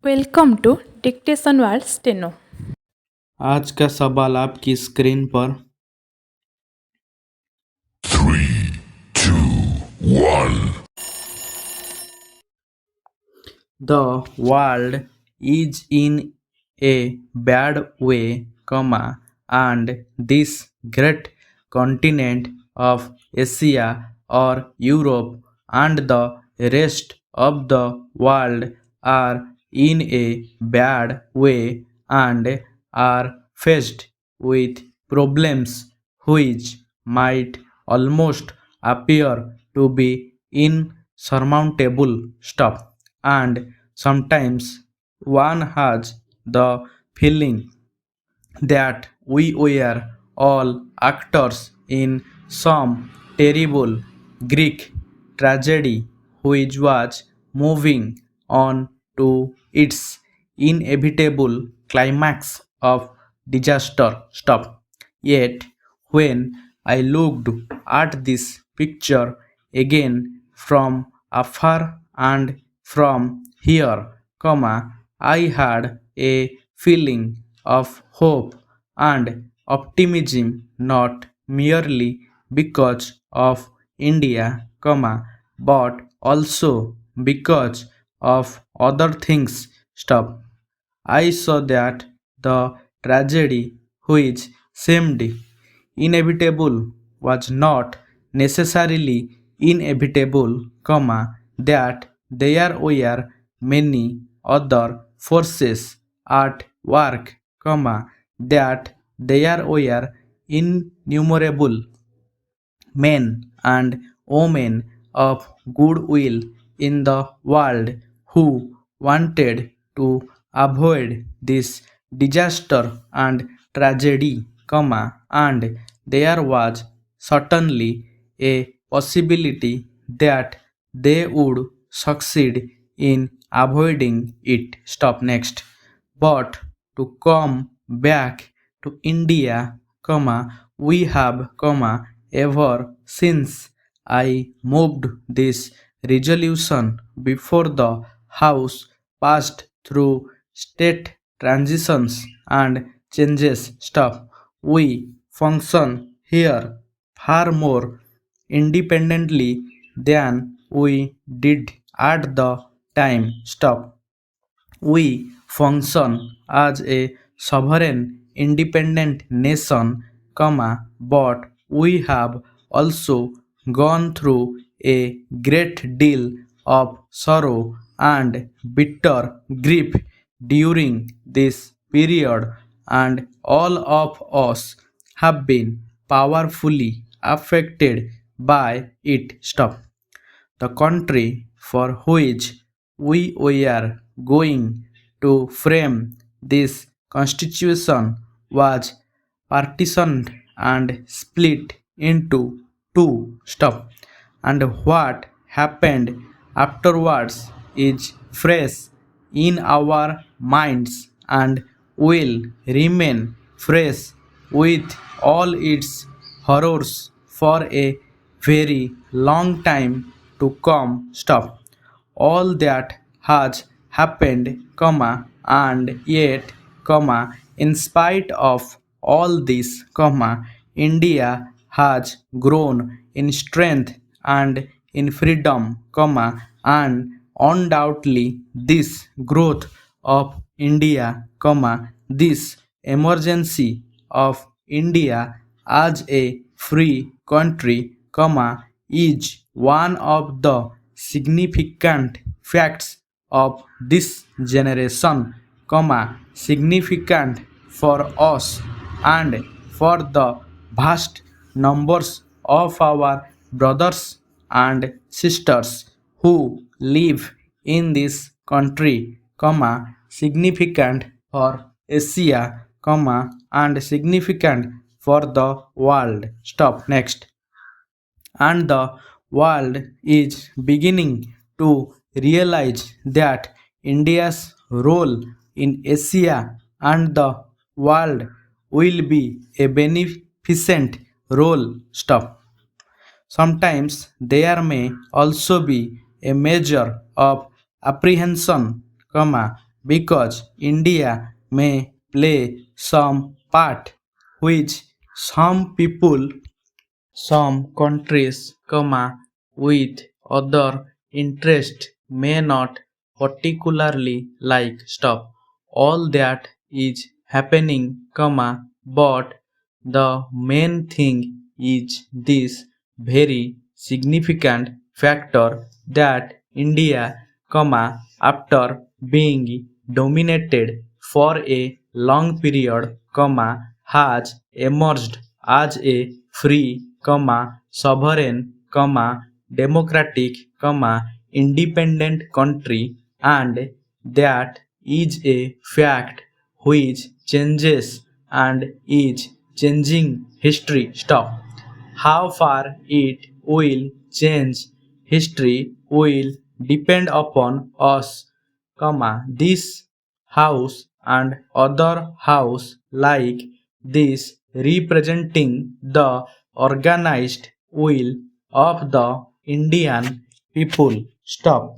Welcome to dictation world steno. आज का सवाल आपकी स्क्रीन पर 3, 2, 1. The world is in a bad way, and this great continent of Asia or Europe and the rest of the world are in a bad way and are faced with problems which might almost appear to be insurmountable stuff, and sometimes one has the feeling that we were all actors in some terrible Greek tragedy which was moving on to its inevitable climax of disaster. Stop. Yet, when I looked at this picture again from afar and from here, I had a feeling of hope and optimism, not merely because of India, but also because of other things. Stop. I saw that the tragedy which seemed inevitable was not necessarily inevitable, that there were many other forces at work, that there were innumerable men and women of goodwill in the world who wanted to avoid this disaster and tragedy, and there was certainly a possibility that they would succeed in avoiding it. Stop. Next. But to come back to India, we have, ever since I moved this resolution before the House passed through state transitions and changes. Stuff. We function here far more independently than we did at the time. Stop. We function as a sovereign, independent nation, but we have also gone through a great deal of sorrow and bitter grief during this period, and all of us have been powerfully affected by it. Stop. The country for which we were going to frame this constitution was partitioned and split into two. Stop. And what happened afterwards is fresh in our minds and will remain fresh with all its horrors for a very long time to come. Stop. All that has happened, and yet, in spite of all this, India has grown in strength and in freedom, and undoubtedly this growth of India, this emergency of India as a free country, is one of the significant facts of this generation, significant for us and for the vast numbers of our brothers and sisters who live in this country, significant for Asia, and significant for the world. Stop. Next. And the world is beginning to realize that India's role in Asia and the world will be a beneficent role. Stop. Sometimes there may also be a measure of apprehension, because India may play some part which some people, some countries, with other interest may not particularly like. Stop. All that is happening, but the main thing is this very significant factor that India, after being dominated for a long period, has emerged as a free, sovereign, democratic, independent country, and that is a fact which changes and is changing history. Stop. How far it will change history will depend upon us, this house and other house like this representing the organized will of the Indian people. Stop.